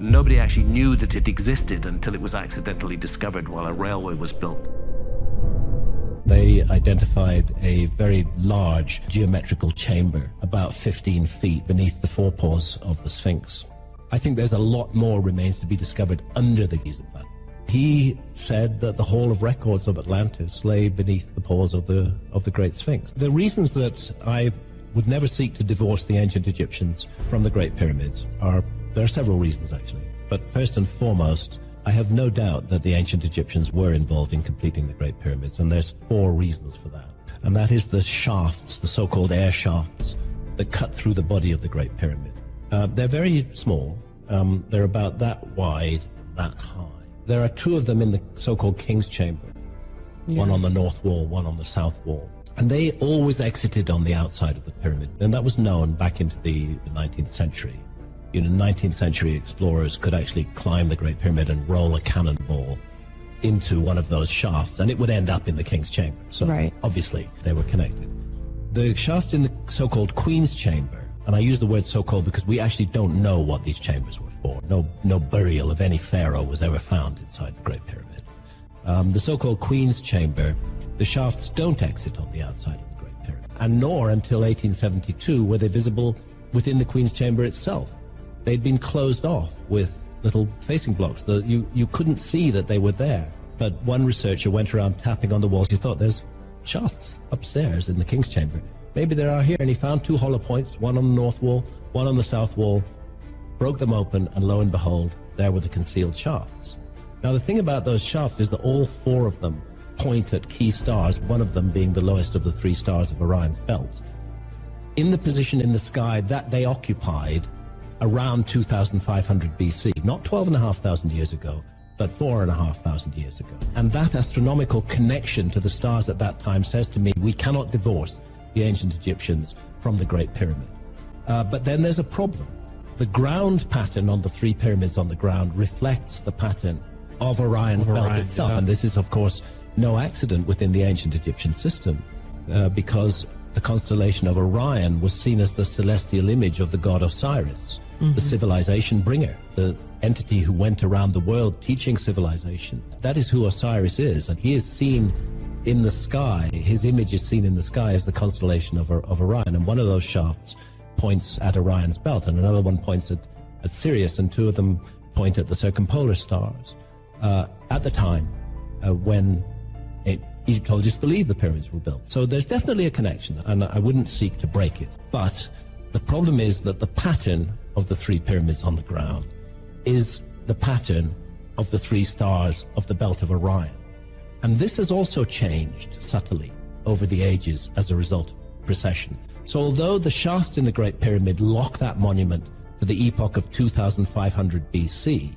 Nobody actually knew that it existed until it was accidentally discovered while a railway was built. They identified a very large geometrical chamber, about 15 feet beneath the forepaws of the Sphinx. I think there's a lot more remains to be discovered under the Giza plateau. He said that the Hall of Records of Atlantis lay beneath the paws of the Great Sphinx. The reasons that I would never seek to divorce the ancient Egyptians from the Great Pyramids there are several reasons, actually. But first and foremost, I have no doubt that the ancient Egyptians were involved in completing the Great Pyramids, and there's 4 reasons for that. And that is the shafts, the so-called air shafts, that cut through the body of the Great Pyramid. They're very small. They're about that wide, that high. There are 2 of them in the so-called King's Chamber, one on the north wall, one on the south wall. And they always exited on the outside of the pyramid, and that was known back into the 19th century. 19th century explorers could actually climb the Great Pyramid and roll a cannonball into one of those shafts, and it would end up in the King's Chamber. So obviously they were connected. The shafts in the so-called Queen's Chamber, and I use the word so-called because we actually don't know what these chambers were for. No burial of any pharaoh was ever found inside the Great Pyramid. The so-called Queen's Chamber, the shafts don't exit on the outside of the Great Pyramid, and nor until 1872 were they visible within the Queen's Chamber itself. They'd been closed off with little facing blocks. You couldn't see that they were there. But one researcher went around tapping on the walls. He thought, there's shafts upstairs in the King's Chamber. Maybe there are here. And he found 2 hollow points, one on the north wall, one on the south wall, broke them open, and lo and behold, there were the concealed shafts. Now, the thing about those shafts is that all 4 of them point at key stars, one of them being the lowest of the 3 stars of Orion's belt. In the position in the sky that they occupied around 2500 BC, not 12,500 years ago, but 4,500 years ago. And that astronomical connection to the stars at that time says to me, we cannot divorce the ancient Egyptians from the Great Pyramid. But then there's a problem. The ground pattern on the 3 pyramids on the ground reflects the pattern of Orion's belt itself. Yeah. And this is, of course, no accident within the ancient Egyptian system, because the constellation of Orion was seen as the celestial image of the god Osiris, the civilization bringer, the entity who went around the world teaching civilization. That is who Osiris is, and he is seen in the sky. His image is seen in the sky as the constellation of Orion, and one of those shafts points at Orion's belt, and another one points at Sirius, and 2 of them point at the circumpolar stars. At the time when Egyptologists believed the pyramids were built. So there's definitely a connection, and I wouldn't seek to break it. But the problem is that the pattern of the 3 pyramids on the ground is the pattern of the 3 stars of the belt of Orion. And this has also changed subtly over the ages as a result of precession. So although the shafts in the Great Pyramid lock that monument to the epoch of 2500 BC,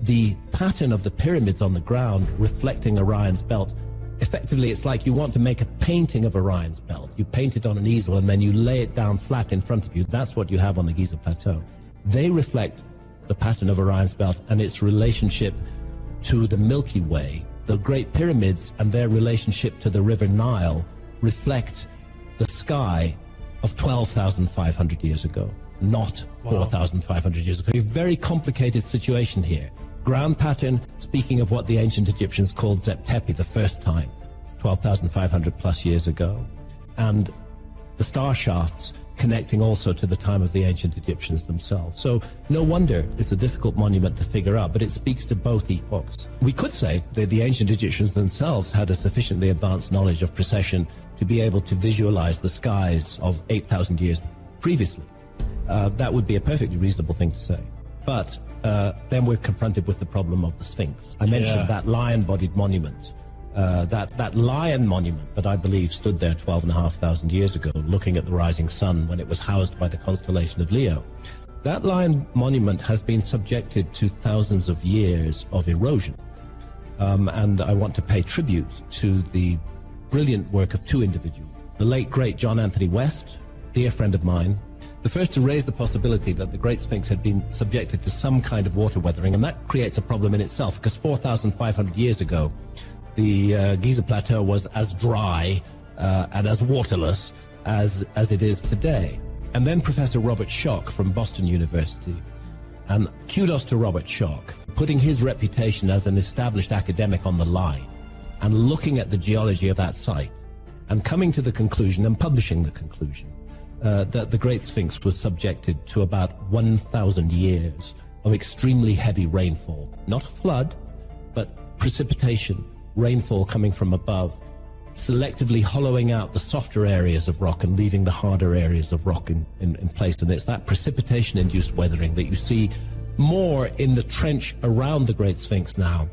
the pattern of the pyramids on the ground reflecting Orion's belt, effectively it's like you want to make a painting of Orion's belt. You paint it on an easel and then you lay it down flat in front of you. That's what you have on the Giza Plateau. They reflect the pattern of Orion's belt and its relationship to the Milky Way. The Great Pyramids and their relationship to the River Nile reflect the sky of 12,500 years ago, not 4,500 years ago. A very complicated situation here. Ground pattern, speaking of what the ancient Egyptians called Zep-Tepi the first time, 12,500 plus years ago. And the star shafts connecting also to the time of the ancient Egyptians themselves. So no wonder it's a difficult monument to figure out, but it speaks to both epochs. We could say that the ancient Egyptians themselves had a sufficiently advanced knowledge of precession to be able to visualize the skies of 8,000 years previously. That would be a perfectly reasonable thing to say. But then we're confronted with the problem of the Sphinx. I mentioned that lion-bodied monument. That lion monument that I believe stood there 12,500 years ago, looking at the rising sun when it was housed by the constellation of Leo. That lion monument has been subjected to thousands of years of erosion. And I want to pay tribute to the brilliant work of 2 individuals. The late, great John Anthony West, dear friend of mine, the first to raise the possibility that the Great Sphinx had been subjected to some kind of water weathering, and that creates a problem in itself, because 4,500 years ago, the Giza Plateau was as dry and as waterless as it is today. And then Professor Robert Schoch from Boston University And kudos to Robert Schoch, putting his reputation as an established academic on the line and looking at the geology of that site and coming to the conclusion and publishing the conclusion that the Great Sphinx was subjected to about 1,000 years of extremely heavy rainfall. Not a flood, but precipitation, rainfall coming from above, selectively hollowing out the softer areas of rock and leaving the harder areas of rock in place. And it's that precipitation-induced weathering that you see more in the trench around the Great Sphinx now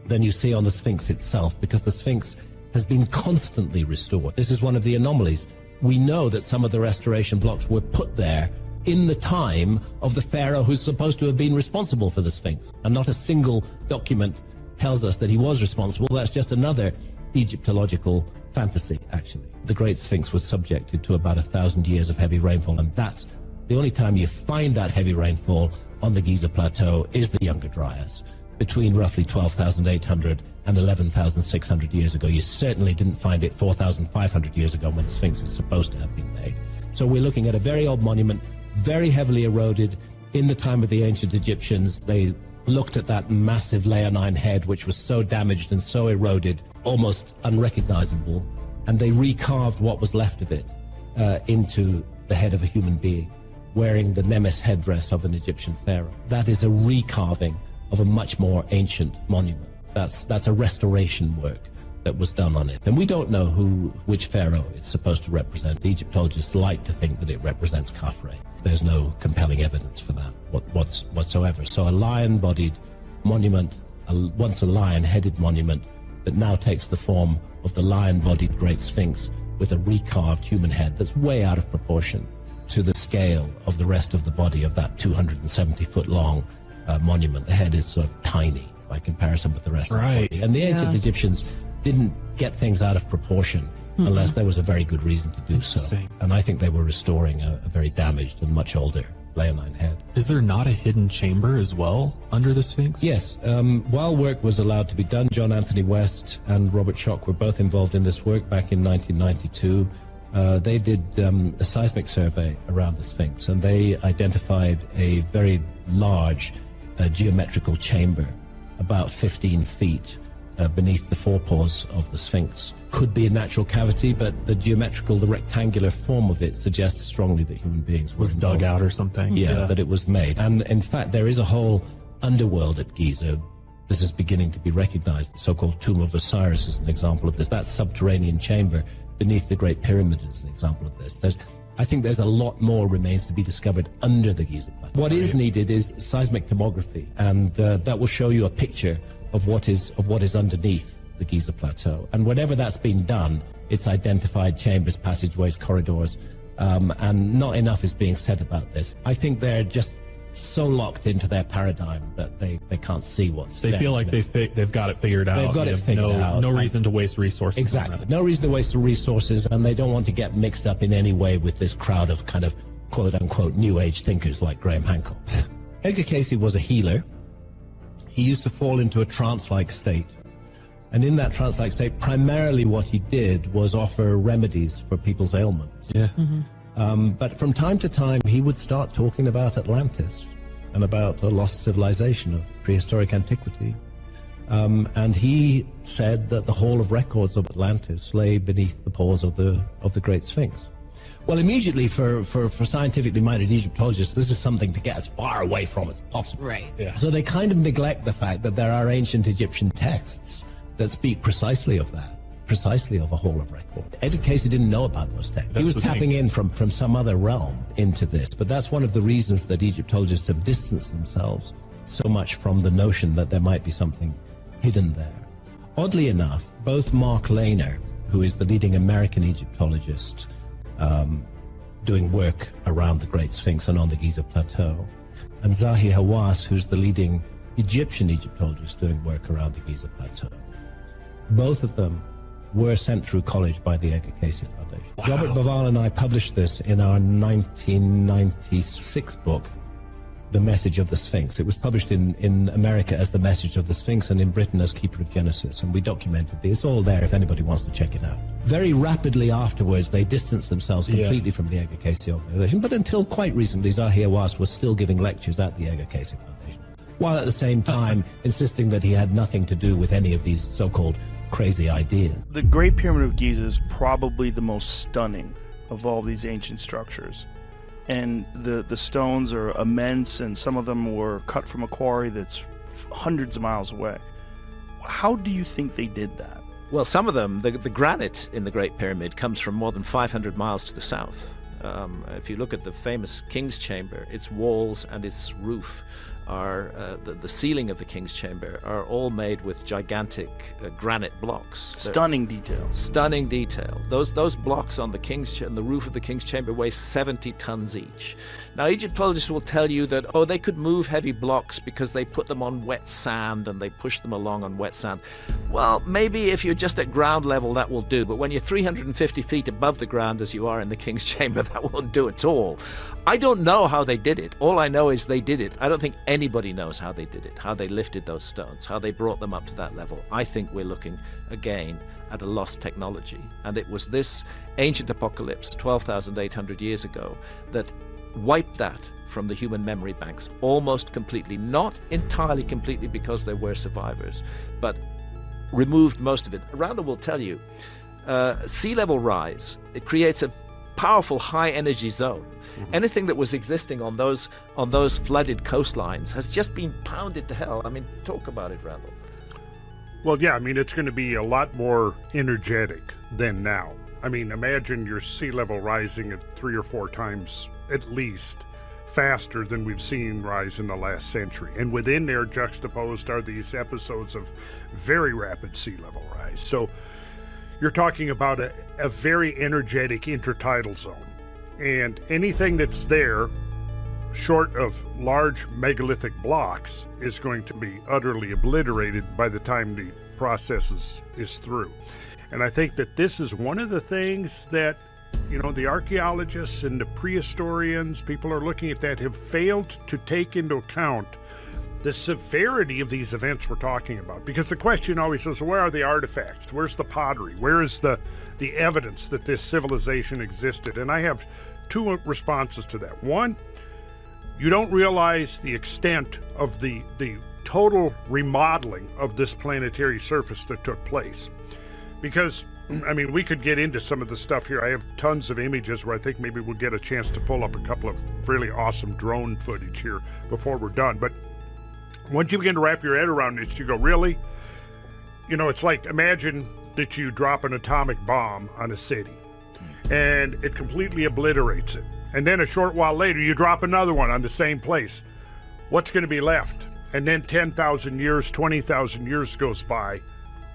than you see on the Sphinx itself, because the Sphinx has been constantly restored. This is one of the anomalies. We know that some of the restoration blocks were put there in the time of the pharaoh who's supposed to have been responsible for the Sphinx. And not a single document tells us that he was responsible. That's just another Egyptological fantasy, actually. The Great Sphinx was subjected to about 1,000 years of heavy rainfall, and that's the only time you find that heavy rainfall on the Giza Plateau is the Younger Dryas, between roughly 12,800 and 11,600 years ago. You certainly didn't find it 4,500 years ago when the Sphinx is supposed to have been made. So we're looking at a very old monument, very heavily eroded. In the time of the ancient Egyptians, they looked at that massive leonine head, which was so damaged and so eroded, almost unrecognizable, and they recarved what was left of it into the head of a human being, wearing the Nemes headdress of an Egyptian pharaoh. That is a recarving of a much more ancient monument. That's a restoration work that was done on it. And we don't know which pharaoh it's supposed to represent. Egyptologists like to think that it represents Khafre. There's no compelling evidence for that whatsoever. So a lion-bodied monument, once a lion-headed monument, that now takes the form of the lion-bodied Great Sphinx with a recarved human head that's way out of proportion to the scale of the rest of the body of that 270-foot-long monument. The head is sort of tiny by comparison with the rest of the body. And the ancient Egyptians didn't get things out of proportion unless there was a very good reason to do so. And I think they were restoring a very damaged and much older leonine head. Is there not a hidden chamber as well under the Sphinx? Yes. While work was allowed to be done, John Anthony West and Robert Schoch were both involved in this work back in 1992. They did a seismic survey around the Sphinx, and they identified a very large geometrical chamber, about 15 feet beneath the forepaws of the Sphinx. Could be a natural cavity, but the rectangular form of it suggests strongly that human beings was dug out or something. Yeah, that it was made. And in fact, there is a whole underworld at Giza. This is beginning to be recognized. The so-called Tomb of Osiris is an example of this. That subterranean chamber beneath the Great Pyramid is an example of this. I think there's a lot more remains to be discovered under the Giza Plateau. What is needed is seismic tomography, and that will show you a picture of what is underneath the Giza Plateau. And whenever that's been done, it's identified chambers, passageways, corridors, and not enough is being said about this. I think they're just so locked into their paradigm that they can't see what's there. They feel like they've got it figured out. They've got it figured out. No reason to waste resources. Exactly. No reason to waste the resources, and they don't want to get mixed up in any way with this crowd of kind of quote-unquote New Age thinkers like Graham Hancock. Edgar Cayce was a healer. He used to fall into a trance-like state. And in that trance-like state, primarily what he did was offer remedies for people's ailments. Yeah. But from time to time, he would start talking about Atlantis and about the lost civilization of prehistoric antiquity. And he said that the Hall of Records of Atlantis lay beneath the paws of the Great Sphinx. Well, immediately for scientifically minded Egyptologists, this is something to get as far away from as possible. Right. Yeah. So they kind of neglect the fact that there are ancient Egyptian texts that speak precisely of that, precisely of a Hall of Record. Edgar Cayce didn't know about those texts. He was tapping in from some other realm into this, but that's one of the reasons that Egyptologists have distanced themselves so much from the notion that there might be something hidden there. Oddly enough, both Mark Lehner, who is the leading American Egyptologist doing work around the Great Sphinx and on the Giza Plateau, and Zahi Hawass, who's the leading Egyptian Egyptologist doing work around the Giza Plateau, both of them were sent through college by the Edgar Cayce Foundation. Wow. Robert Baval and I published this in our 1996 book, The Message of the Sphinx. It was published in America as The Message of the Sphinx and in Britain as Keeper of Genesis, and we documented it. It's all there if anybody wants to check it out. Very rapidly afterwards, they distanced themselves completely from the Edgar Cayce organization, but until quite recently, Zahir Was was still giving lectures at the Edgar Cayce Foundation, while at the same time insisting that he had nothing to do with any of these so-called crazy ideas. The Great Pyramid of Giza is probably the most stunning of all these ancient structures. And the stones are immense, and some of them were cut from a quarry that's hundreds of miles away. How do you think they did that? Well, some of them, the granite in the Great Pyramid comes from more than 500 miles to the south. If you look at the famous King's Chamber, its walls and its roof are, the ceiling of the King's Chamber are all made with gigantic granite blocks. Stunning detail. Stunning detail. Those blocks on the the roof of the King's Chamber weigh 70 tons each. Now, Egyptologists will tell you that, they could move heavy blocks because they put them on wet sand and they push them along on wet sand. Well, maybe if you're just at ground level, that will do. But when you're 350 feet above the ground, as you are in the King's Chamber, that won't do at all. I don't know how they did it. All I know is they did it. I don't think anybody knows how they did it, how they lifted those stones, how they brought them up to that level. I think we're looking, again, at a lost technology. And it was this ancient apocalypse 12,800 years ago that wiped that from the human memory banks almost completely, not entirely completely because there were survivors, but removed most of it. Randall will tell you, sea level rise, it creates a powerful high energy zone. Anything that was existing on those flooded coastlines has just been pounded to hell. I mean, talk about it, Randall. Well, yeah, I mean, it's going to be a lot more energetic than now. I mean, imagine your sea level rising at 3 or 4 times at least faster than we've seen rise in the last century. And within there, juxtaposed are these episodes of very rapid sea level rise. So you're talking about a very energetic intertidal zone. And anything that's there, short of large megalithic blocks, is going to be utterly obliterated by the time the process is through. And I think that this is one of the things that, the archaeologists and the prehistorians, people are looking at that, have failed to take into account the severity of these events we're talking about. Because the question always is, where are the artifacts? Where's the pottery? Where is the evidence that this civilization existed? And I have 2 responses to that. One, you don't realize the extent of the total remodeling of this planetary surface that took place. Because, I mean, we could get into some of the stuff here. I have tons of images where I think maybe we'll get a chance to pull up a couple of really awesome drone footage here before we're done. But once you begin to wrap your head around this, you go, really? It's like, imagine that you drop an atomic bomb on a city and it completely obliterates it. And then a short while later, you drop another one on the same place. What's going to be left? And then 10,000 years, 20,000 years goes by.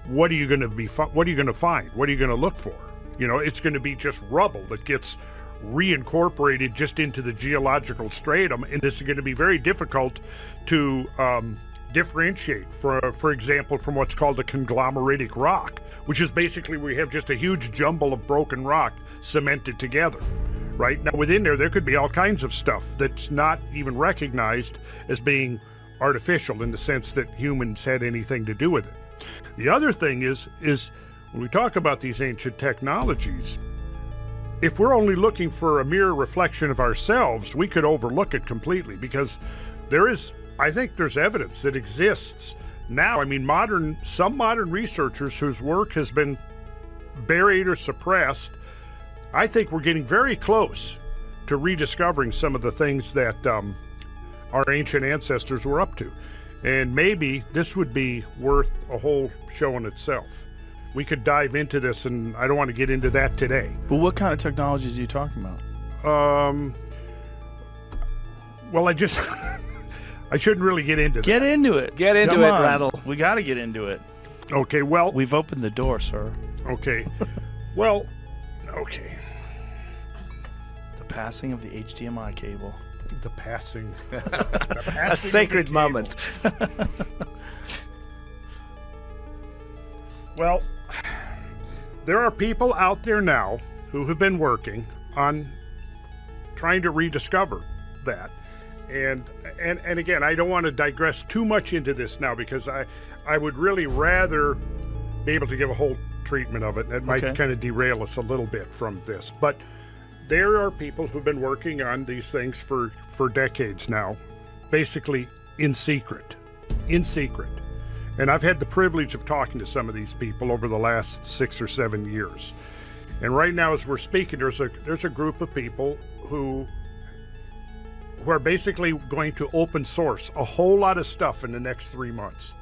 What are you going to find? What are you going to look for? It's going to be just rubble that gets reincorporated just into the geological stratum, and this is going to be very difficult to differentiate, for example, from what's called a conglomeratic rock, which is basically we have just a huge jumble of broken rock cemented together. Right now, within there could be all kinds of stuff that's not even recognized as being artificial in the sense that humans had anything to do with it. The other thing is when we talk about these ancient technologies, if we're only looking for a mere reflection of ourselves, we could overlook it completely, because I think there's evidence that exists now. I mean, some modern researchers whose work has been buried or suppressed, I think we're getting very close to rediscovering some of the things that our ancient ancestors were up to. And maybe this would be worth a whole show in itself. We could dive into this, and I don't want to get into that today. But what kind of technologies are you talking about? Well, I shouldn't really get into that. Get into it. Get into it, Randall. We got to get into it. Okay, well... We've opened the door, sir. Okay. Well, okay. The passing of the HDMI cable. The passing a sacred moment. Well, there are people out there now who have been working on trying to rediscover that. And again, I don't want to digress too much into this now because I would really rather be able to give a whole treatment of it, and it might kind of derail us a little bit from this. But there are people who've been working on these things for decades now, basically in secret. And I've had the privilege of talking to some of these people over the last 6 or 7 years. And right now, as we're speaking, there's a group of people who are basically going to open source a whole lot of stuff in the next 3 months,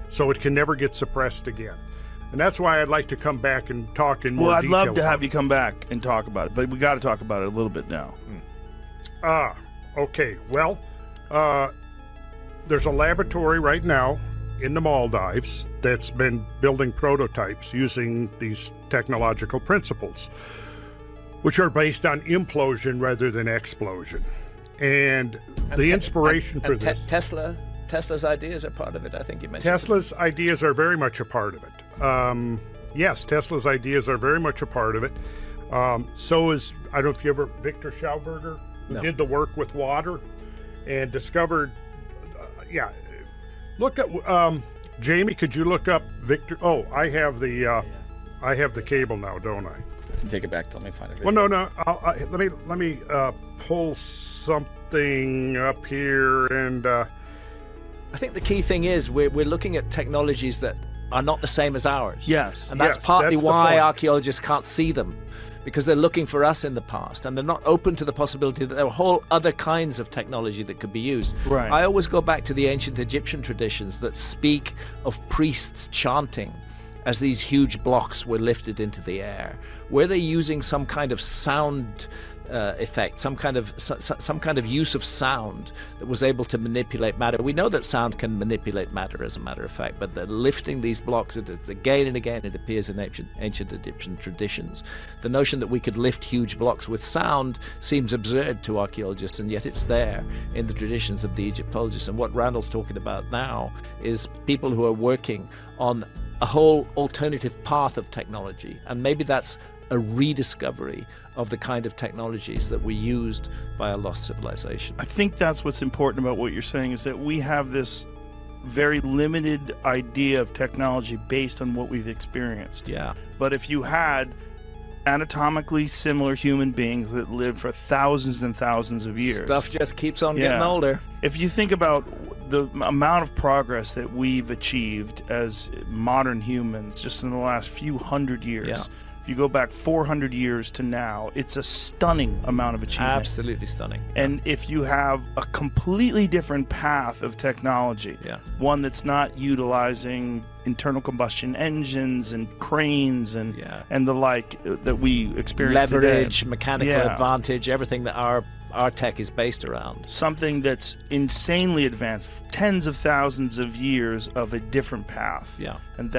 so it can never get suppressed again. And that's why I'd like to come back and talk in more detail. Well, I'd love to have you come back and talk about it, but we got to talk about it a little bit now. Okay. Well, there's a laboratory right now in the Maldives that's been building prototypes using these technological principles, which are based on implosion rather than explosion. And the inspiration for this... Tesla's ideas are part of it, I think you mentioned. Tesla's ideas are very much a part of it. Yes, Tesla's ideas are very much a part of it. So is, I don't know if you ever, Victor Schauberger, who did the work with water and discovered, look at, Jamie, could you look up Victor? Oh, I have the cable now, don't I? Take it back. Let me find a video. Well, no. Let me pull something up here, and I think the key thing is we're looking at technologies that are not the same as ours. Yes. And that's partly why archaeologists can't see them, because they're looking for us in the past, and they're not open to the possibility that there are whole other kinds of technology that could be used. Right. I always go back to the ancient Egyptian traditions that speak of priests chanting as these huge blocks were lifted into the air. Were they using some kind of sound effect, some kind of use of sound that was able to manipulate matter? We know that sound can manipulate matter, as a matter of fact, but they're lifting these blocks. Again and again, it appears in ancient Egyptian traditions. The notion that we could lift huge blocks with sound seems absurd to archaeologists, and yet it's there in the traditions of the Egyptologists. And what Randall's talking about now is people who are working on a whole alternative path of technology, and maybe that's a rediscovery of the kind of technologies that were used by a lost civilization. I think that's what's important about what you're saying, is that we have this very limited idea of technology based on what we've experienced. Yeah. But if you had anatomically similar human beings that lived for thousands and thousands of years, stuff just keeps on getting older. If you think about the amount of progress that we've achieved as modern humans just in the last few hundred years, if you go back 400 years to now, it's a stunning amount of achievement. Absolutely stunning. And if you have a completely different path of technology, one that's not utilizing internal combustion engines and cranes and the like that we experience leverage, today. Mechanical advantage, everything that our tech is based around. Something that's insanely advanced, tens of thousands of years of a different path. Yeah. And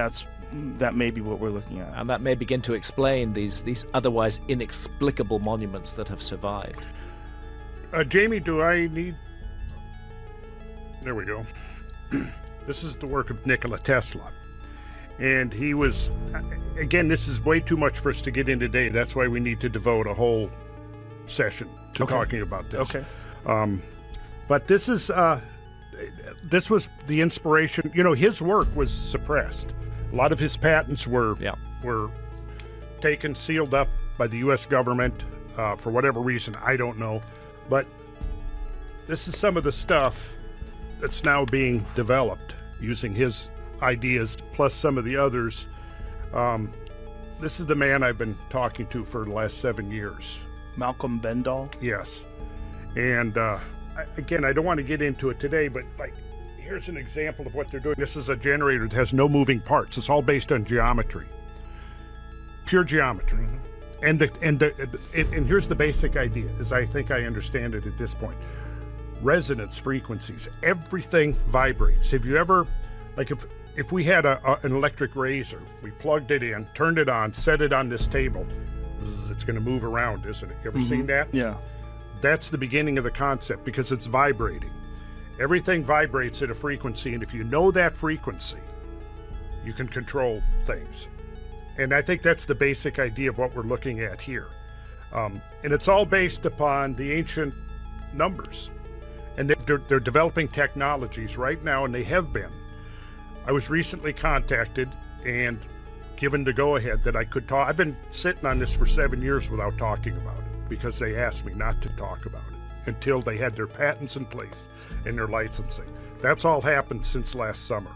that may be what we're looking at. And that may begin to explain these otherwise inexplicable monuments that have survived. Jamie, do I need... There we go. This is the work of Nikola Tesla. And he was... Again, this is way too much for us to get in today. That's why we need to devote a whole session to talking about this. Okay. But this is... this was the inspiration. You know, his work was suppressed. A lot of his patents were taken, sealed up by the U.S. government for whatever reason. I don't know. But this is some of the stuff that's now being developed using his ideas, plus some of the others. This is the man I've been talking to for the last 7 years. Malcolm Bendall? Yes. And again, I don't want to get into it today, but here's an example of what they're doing. This is a generator that has no moving parts. It's all based on geometry, pure geometry. Mm-hmm. And here's the basic idea, as I think I understand it at this point. Resonance frequencies. Everything vibrates. Have you ever, if we had an electric razor, we plugged it in, turned it on, set it on this table, it's going to move around, isn't it? You ever seen that? Yeah. That's the beginning of the concept, because it's vibrating. Everything vibrates at a frequency, and if you know that frequency, you can control things. And I think that's the basic idea of what we're looking at here. And it's all based upon the ancient numbers. And they're developing technologies right now, and they have been. I was recently contacted and given the go-ahead that I could talk. I've been sitting on this for 7 years without talking about it because they asked me not to talk about it until they had their patents in place and their licensing. That's all happened since last summer.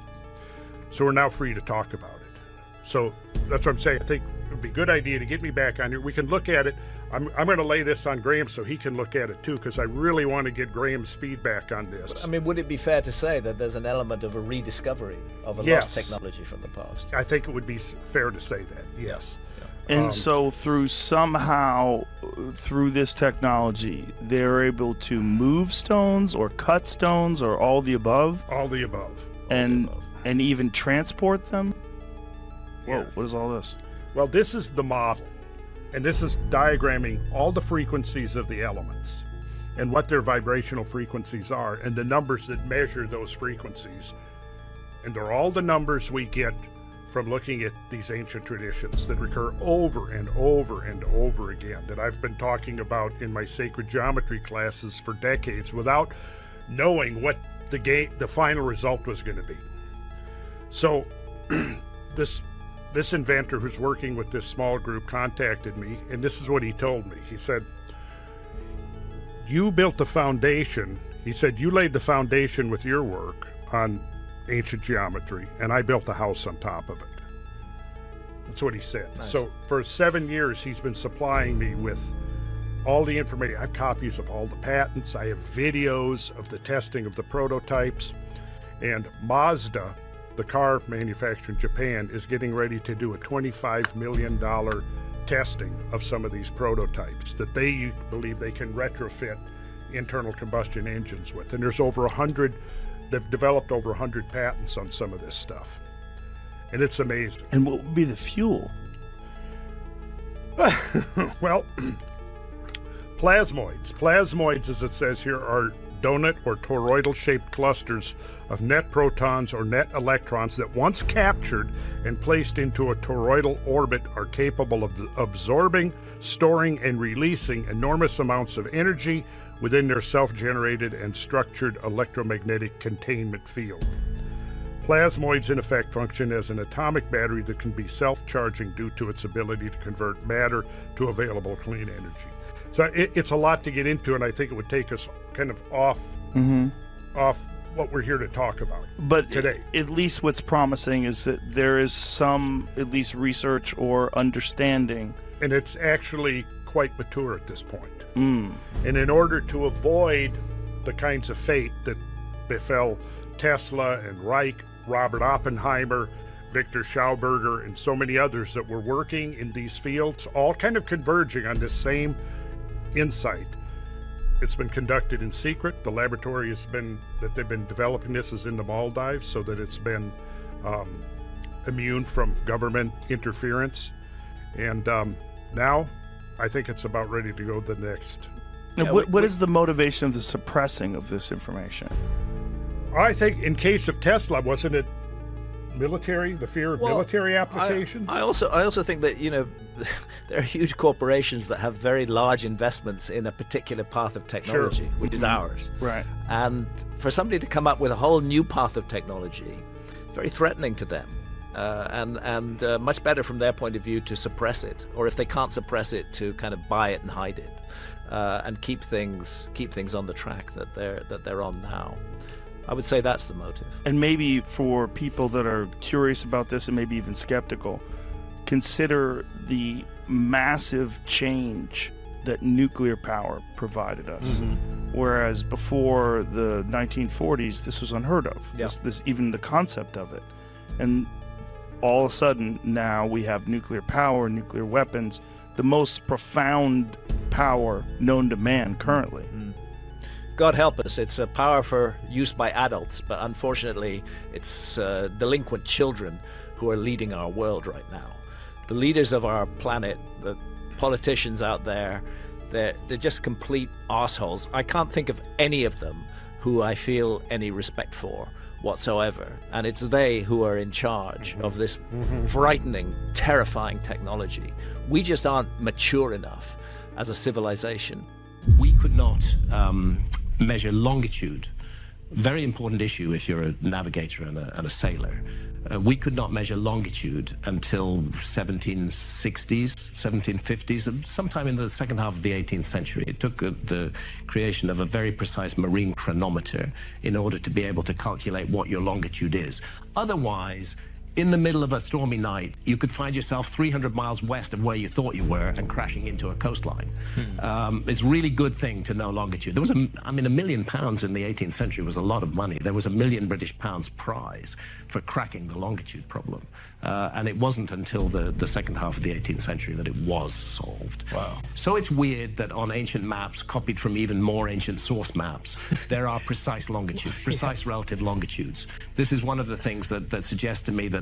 So we're now free to talk about it. So that's what I'm saying. I think it would be a good idea to get me back on here. We can look at it. I'm going to lay this on Graham so he can look at it too, because I really want to get Graham's feedback on this. I mean, would it be fair to say that there's an element of a rediscovery of a lost technology from the past? I think it would be fair to say that, yes. And so through this technology, they're able to move stones or cut stones or all the above? All the above. And even transport them? Whoa, Yes. what is all this? Well, this is the model, and this is diagramming all the frequencies of the elements and what their vibrational frequencies are and the numbers that measure those frequencies. And they're all the numbers we get from looking at these ancient traditions that recur over and over and over again, that I've been talking about in my sacred geometry classes for decades without knowing what the final result was going to be. So this inventor who's working with this small group contacted me, and this is what he told me. He said, you built the foundation. He said, you laid the foundation with your work on ancient geometry, and I built a house on top of it. That's what he said. Nice. So for 7 years, he's been supplying me with all the information. I have copies of all the patents. I have videos of the testing of the prototypes. And Mazda, the car manufacturer in Japan, is getting ready to do a $25 million testing of some of these prototypes that they believe they can retrofit internal combustion engines with. And there's over 100, they've developed over 100 patents on some of this stuff. And it's amazing. And what would be the fuel? Well, plasmoids. Plasmoids, as it says here, are donut or toroidal-shaped clusters of net protons or net electrons that once captured and placed into a toroidal orbit are capable of absorbing, storing, and releasing enormous amounts of energy within their self-generated and structured electromagnetic containment field. Plasmoids, in effect, function as an atomic battery that can be self-charging due to its ability to convert matter to available clean energy. So it's a lot to get into, and I think it would take us kind of off what we're here to talk about. But today, at least what's promising is that there is some, at least, research or understanding. And it's actually quite mature at this point. And in order to avoid the kinds of fate that befell Tesla and Reich, Robert Oppenheimer, Victor Schauberger, and so many others that were working in these fields, all kind of converging on this same insight. It's been conducted in secret. The laboratory has been, that they've been developing this is in the Maldives, so that it's been immune from government interference. And now I think it's about ready to go the next. Now, what is the motivation of the suppressing of this information? I think in case of Tesla, wasn't it military, the fear of military applications? I also think that, you know, there are huge corporations that have very large investments in a particular path of technology, which is ours. Right. And for somebody to come up with a whole new path of technology, it's very threatening to them. And much better from their point of view to suppress it, or if they can't suppress it, to kind of buy it and hide it, and keep things on the track that they're on now. I would say that's the motive. And maybe for people that are curious about this and maybe even skeptical, consider the massive change that nuclear power provided us. Whereas before the 1940s, this was unheard of. Yeah. This even the concept of it. And all of a sudden now we have nuclear power, nuclear weapons, the most profound power known to man currently. God help us, it's a power for use by adults, but unfortunately it's delinquent children who are leading our world right now. The leaders of our planet, the politicians out there, they're just complete arseholes. I can't think of any of them who I feel any respect for whatsoever. And it's they who are in charge of this frightening, terrifying technology. We just aren't mature enough as a civilization. We could not measure longitude. Very important issue if you're a navigator and a sailor. We could not measure longitude until 1760s, 1750s, and sometime in the second half of the 18th century. It took the creation of a very precise marine chronometer in order to be able to calculate what your longitude is. Otherwise, in the middle of a stormy night, you could find yourself 300 miles west of where you thought you were and crashing into a coastline. It's a really good thing to know longitude. There was £1 million in the 18th century was a lot of money. There was £1 million British prize for cracking the longitude problem. And it wasn't until the second half of the 18th century that it was solved. Wow. So it's weird that on ancient maps, copied from even more ancient source maps, there are precise longitudes, precise relative longitudes. This is one of the things that suggests to me that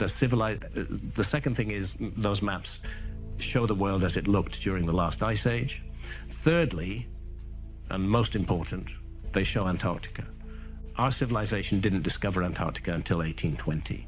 a civilized... the second thing is those maps show the world as it looked during the last ice age. Thirdly, and most important, they show Antarctica. Our civilization didn't discover Antarctica until 1820.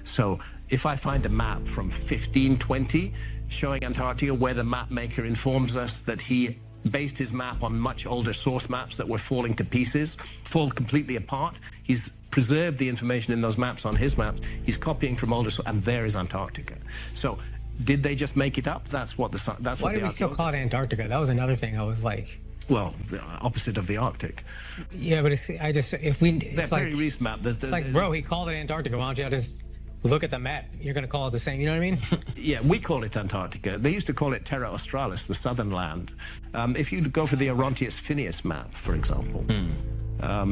So if I find a map from 1520 showing Antarctica where the map maker informs us that he based his map on much older source maps that were falling to pieces, fall completely apart, he's preserved the information in those maps on his maps, he's copying from older, and there is Antarctica. So did they just make it up? That's what the Why do we still call it Antarctica? That was another thing I was like... Well, the opposite of the Arctic. Yeah, but it's That like... very recent map. It's like, bro, he called it Antarctica. Why don't you just look at the map? You're going to call it the same, you know what I mean? Yeah, we call it Antarctica. They used to call it Terra Australis, the southern land. If you go for the Orontius Phineas map, for example,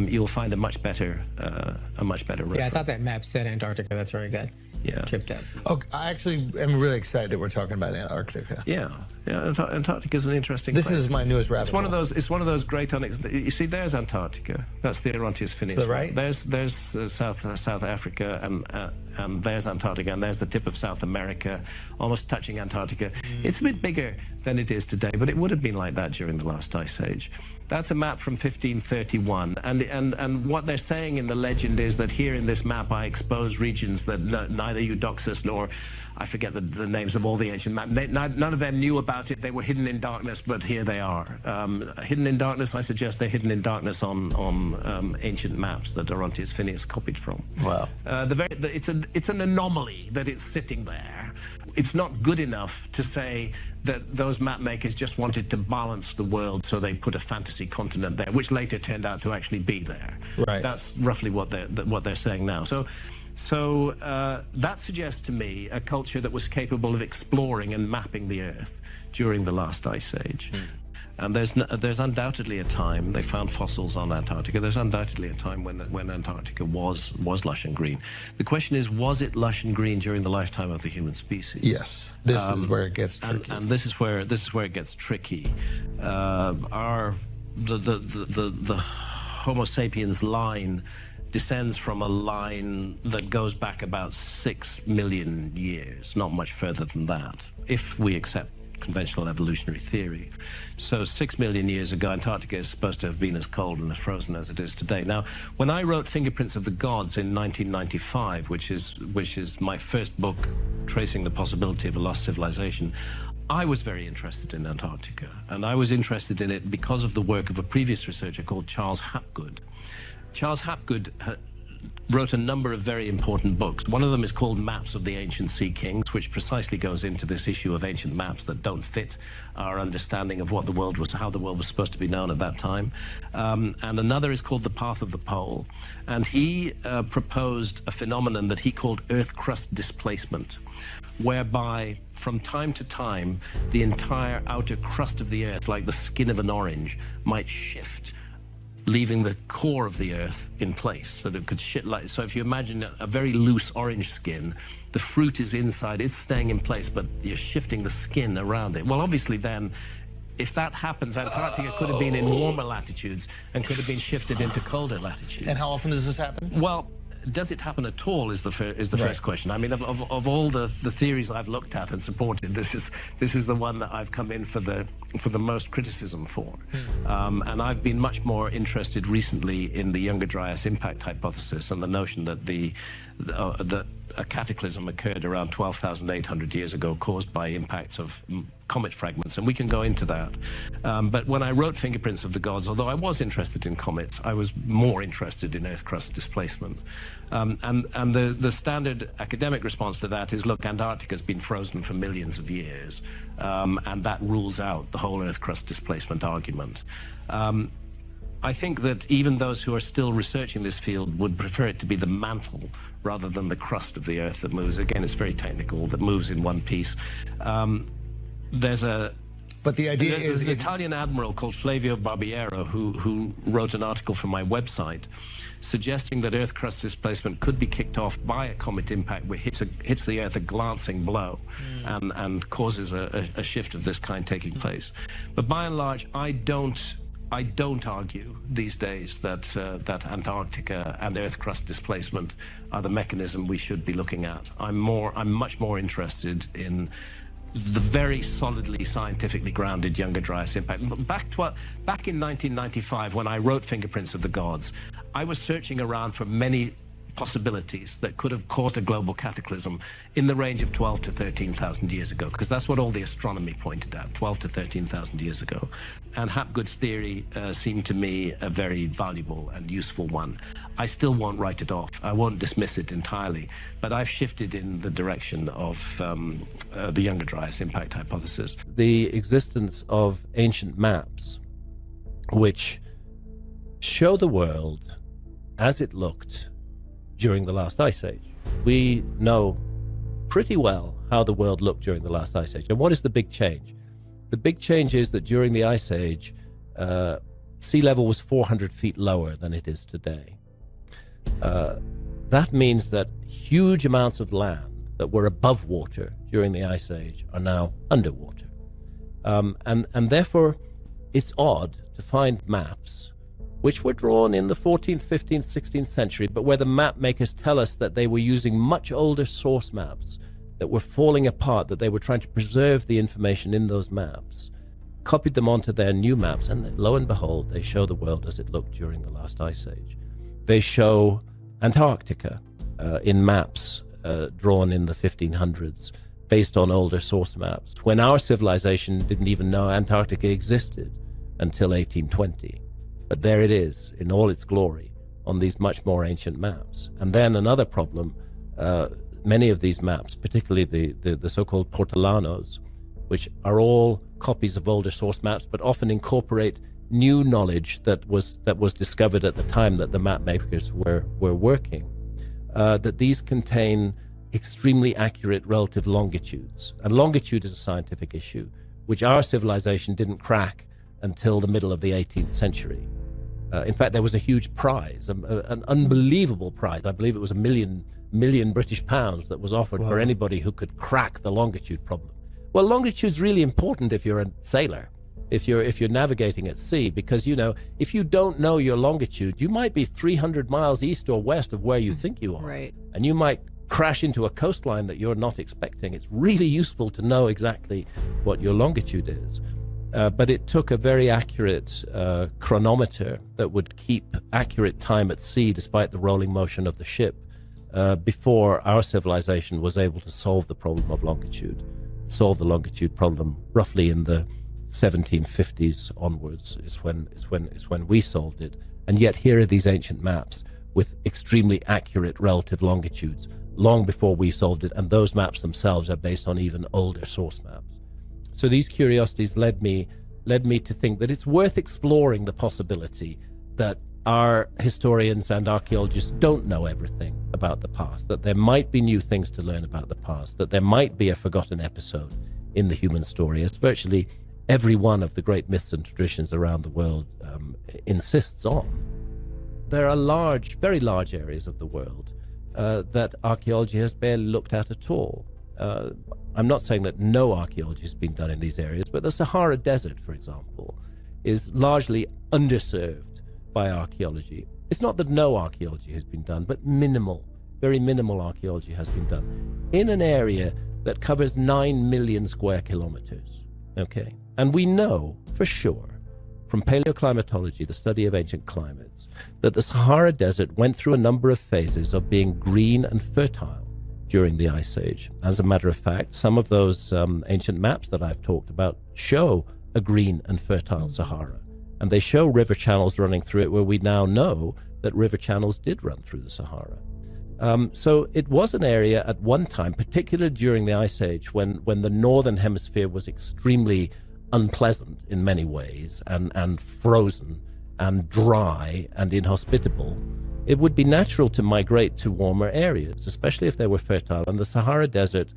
you'll find a much better reference. Yeah, I thought that map said Antarctica. That's where I got tripped up. Oh, I actually am really excited that we're talking about Antarctica. Yeah. Antarctica is an interesting This place. is my newest rabbit hole. It's one of those great you see, there's Antarctica. That's the Orontius Phineas. To the right? There's South Africa, and there's Antarctica, and there's the tip of South America, almost touching Antarctica. It's a bit bigger than it is today, but it would have been like that during the last ice age. That's a map from 1531, and what they're saying in the legend is that here in this map I expose regions that neither Eudoxus nor, I forget the names of all the ancient maps. None of them knew about it. They were hidden in darkness, but here they are. Hidden in darkness, I suggest they're hidden in darkness on ancient maps that Orontius Phineas copied from. Wow. It's an anomaly that it's sitting there. It's not good enough to say that those map makers just wanted to balance the world, so they put a fantasy continent there, which later turned out to actually be there. Right. That's roughly what they're saying now. So that suggests to me a culture that was capable of exploring and mapping the Earth during the last ice age. And there's undoubtedly a time, they found fossils on Antarctica, there's undoubtedly a time when Antarctica was lush and green. The question is, was it lush and green during the lifetime of the human species? Yes, this is where it gets tricky. And this is where it gets tricky. The Homo sapiens line descends from a line that goes back about 6 million years, not much further than that, if we accept conventional evolutionary theory. So 6 million years ago, Antarctica is supposed to have been as cold and as frozen as it is today. Now, when I wrote Fingerprints of the Gods in 1995, which is my first book tracing the possibility of a lost civilization, I was very interested in Antarctica, and I was interested in it because of the work of a previous researcher called Charles Hapgood. Charles Hapgood wrote a number of very important books. One of them is called Maps of the Ancient Sea Kings, which precisely goes into this issue of ancient maps that don't fit our understanding of what the world was, how the world was supposed to be known at that time. And another is called The Path of the Pole. And he proposed a phenomenon that he called Earth crust displacement, whereby from time to time, the entire outer crust of the Earth, like the skin of an orange, might shift, leaving the core of the Earth in place, so that it could so if you imagine a very loose orange skin, the fruit is inside, it's staying in place, but you're shifting the skin around it. Well, obviously then, if that happens, Antarctica could have been in warmer latitudes and could have been shifted into colder latitudes. And how often does this happen? Well, does it happen at all is the first question. I mean, of all the theories I've looked at and supported, this is the one that I've come in for the most criticism for. And I've been much more interested recently in the Younger Dryas impact hypothesis and the notion that that a cataclysm occurred around 12,800 years ago, caused by impacts of comet fragments, and we can go into that. But when I wrote Fingerprints of the Gods, although I was interested in comets, I was more interested in Earth crust displacement. And the standard academic response to that is, look, Antarctica's been frozen for millions of years, and that rules out the whole Earth crust displacement argument. I think that even those who are still researching this field would prefer it to be the mantle rather than the crust of the Earth that moves. Again, it's very technical, that moves in one piece. But the idea there's is an Italian admiral called Flavio Barbiero who wrote an article for my website suggesting that Earth crust displacement could be kicked off by a comet impact where it hits the Earth a glancing blow and causes a shift of this kind taking place. But by and large, I don't argue these days that Antarctica and Earth crust displacement are the mechanism we should be looking at. I'm much more interested in the very solidly scientifically grounded Younger Dryas impact. Back in 1995, when I wrote Fingerprints of the Gods, I was searching around for many possibilities that could have caused a global cataclysm in the range of 12 to 13,000 years ago, because that's what all the astronomy pointed at, 12 to 13,000 years ago. And Hapgood's theory seemed to me a very valuable and useful one. I still won't write it off. I won't dismiss it entirely, but I've shifted in the direction of the Younger Dryas impact hypothesis. The existence of ancient maps which show the world as it looked during the last ice age. We know pretty well how the world looked during the last ice age. And what is the big change? The big change is that during the ice age, sea level was 400 feet lower than it is today. That means that huge amounts of land that were above water during the ice age are now underwater. And therefore, it's odd to find maps which were drawn in the 14th, 15th, 16th century, but where the map makers tell us that they were using much older source maps that were falling apart, that they were trying to preserve the information in those maps, copied them onto their new maps, and lo and behold, they show the world as it looked during the last ice age. They show Antarctica in maps drawn in the 1500s, based on older source maps, when our civilization didn't even know Antarctica existed until 1820. But there it is in all its glory on these much more ancient maps. And then another problem, many of these maps, particularly the so-called portolanos, which are all copies of older source maps, but often incorporate new knowledge that was discovered at the time that the map makers were working, that these contain extremely accurate relative longitudes. And longitude is a scientific issue, which our civilization didn't crack until the middle of the 18th century. In fact, there was a huge prize, an unbelievable prize. I believe it was $1 million British pounds that was offered for anybody who could crack the longitude problem. Well, longitude's really important if you're a sailor, if you're navigating at sea, because, you know, if you don't know your longitude, you might be 300 miles east or west of where you think you are. Right. And you might crash into a coastline that you're not expecting. It's really useful to know exactly what your longitude is. But it took a very accurate chronometer that would keep accurate time at sea despite the rolling motion of the ship before our civilization was able to solve the problem of longitude. Solve the longitude problem roughly in the 1750s onwards is when we solved it. And yet here are these ancient maps with extremely accurate relative longitudes long before we solved it, and those maps themselves are based on even older source maps. So these curiosities led me to think that it's worth exploring the possibility that our historians and archaeologists don't know everything about the past, that there might be new things to learn about the past, that there might be a forgotten episode in the human story, as virtually every one of the great myths and traditions around the world insists on. There are very large areas of the world that archaeology has barely looked at all. I'm not saying that no archaeology has been done in these areas, but the Sahara Desert, for example, is largely underserved by archaeology. It's not that no archaeology has been done, but very minimal archaeology has been done in an area that covers 9 million square kilometers, okay? And we know for sure from paleoclimatology, the study of ancient climates, that the Sahara Desert went through a number of phases of being green and fertile during the Ice Age. As a matter of fact, some of those ancient maps that I've talked about show a green and fertile Sahara. And they show river channels running through it where we now know that river channels did run through the Sahara. So it was an area at one time, particularly during the Ice Age, when the northern hemisphere was extremely unpleasant in many ways, and frozen and dry and inhospitable. It would be natural to migrate to warmer areas, especially if they were fertile. And the Sahara Desert,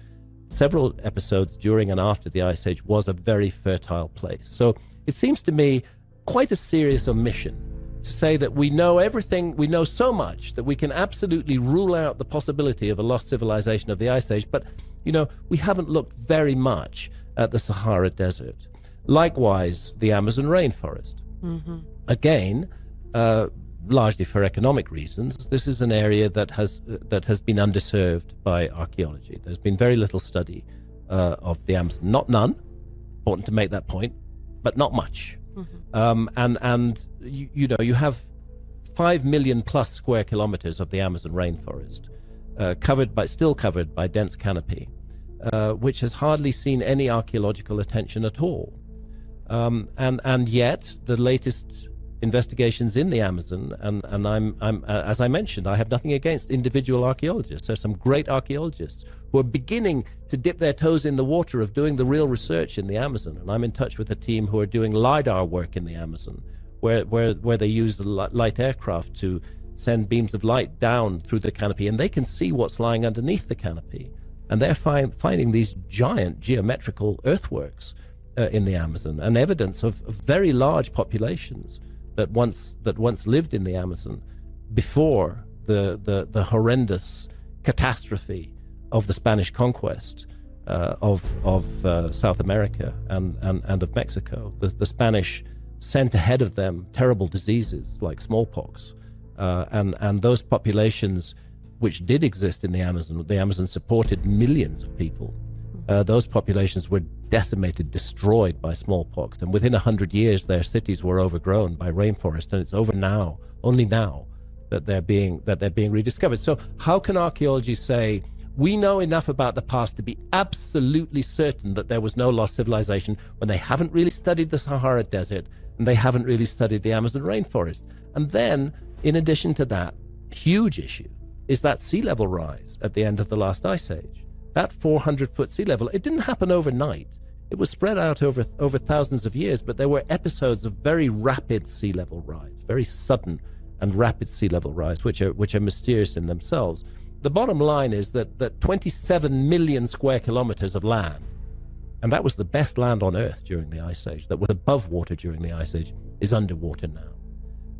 several episodes during and after the Ice Age, was a very fertile place. So it seems to me quite a serious omission to say that we know everything, we know so much that we can absolutely rule out the possibility of a lost civilization of the Ice Age, but, you know, we haven't looked very much at the Sahara Desert. Likewise, the Amazon rainforest. Again, largely for economic reasons, this is an area that has been underserved by archaeology. There's been very little study of the Amazon. Not none, important to make that point, but not much. And you have 5 million plus square kilometers of the Amazon rainforest, still covered by dense canopy, which has hardly seen any archaeological attention at all. And yet the latest investigations in the Amazon, and I'm as I mentioned, I have nothing against individual archaeologists. There's some great archaeologists who are beginning to dip their toes in the water of doing the real research in the Amazon. And I'm in touch with a team who are doing LiDAR work in the Amazon, where they use the light aircraft to send beams of light down through the canopy, and they can see what's lying underneath the canopy. And they're finding these giant geometrical earthworks in the Amazon, and evidence of very large populations that once lived in the Amazon before the horrendous catastrophe of the Spanish conquest of South America and of Mexico. The Spanish sent ahead of them terrible diseases like smallpox, and those populations which did exist in the Amazon supported millions of people. Those populations were decimated, destroyed by smallpox, and within 100 years their cities were overgrown by rainforest, and it's only now that they're being rediscovered. So how can archaeology say we know enough about the past to be absolutely certain that there was no lost civilization when they haven't really studied the Sahara Desert and they haven't really studied the Amazon rainforest? And then, in addition to that, huge issue is that sea level rise at the end of the last ice age. That 400-foot sea level, it didn't happen overnight. It was spread out over thousands of years, but there were episodes of very rapid sea level rise, very sudden and rapid sea level rise, which are mysterious in themselves. The bottom line is that 27 million square kilometers of land, and that was the best land on Earth during the Ice Age, that was above water during the Ice Age, is underwater now.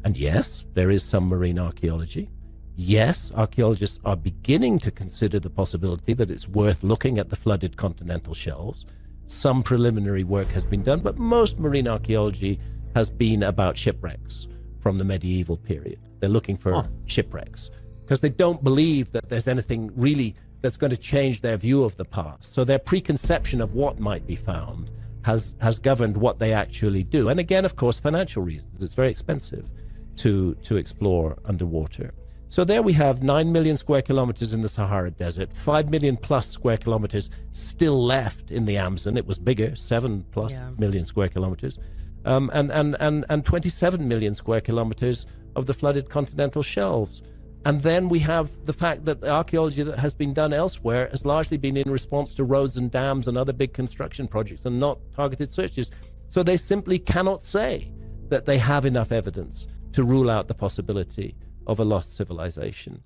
And yes, there is some marine archaeology. Yes, archaeologists are beginning to consider the possibility that it's worth looking at the flooded continental shelves. Some preliminary work has been done, but most marine archaeology has been about shipwrecks from the medieval period. They're looking for shipwrecks because they don't believe that there's anything really that's going to change their view of the past. So their preconception of what might be found has governed what they actually do. And again, of course, financial reasons. It's very expensive to explore underwater. So there we have 9 million square kilometers in the Sahara Desert, 5 million plus square kilometers still left in the Amazon. It was bigger, 7 plus million square kilometers, and 27 million square kilometers of the flooded continental shelves. And then we have the fact that the archaeology that has been done elsewhere has largely been in response to roads and dams and other big construction projects and not targeted searches. So they simply cannot say that they have enough evidence to rule out the possibility of a lost civilization.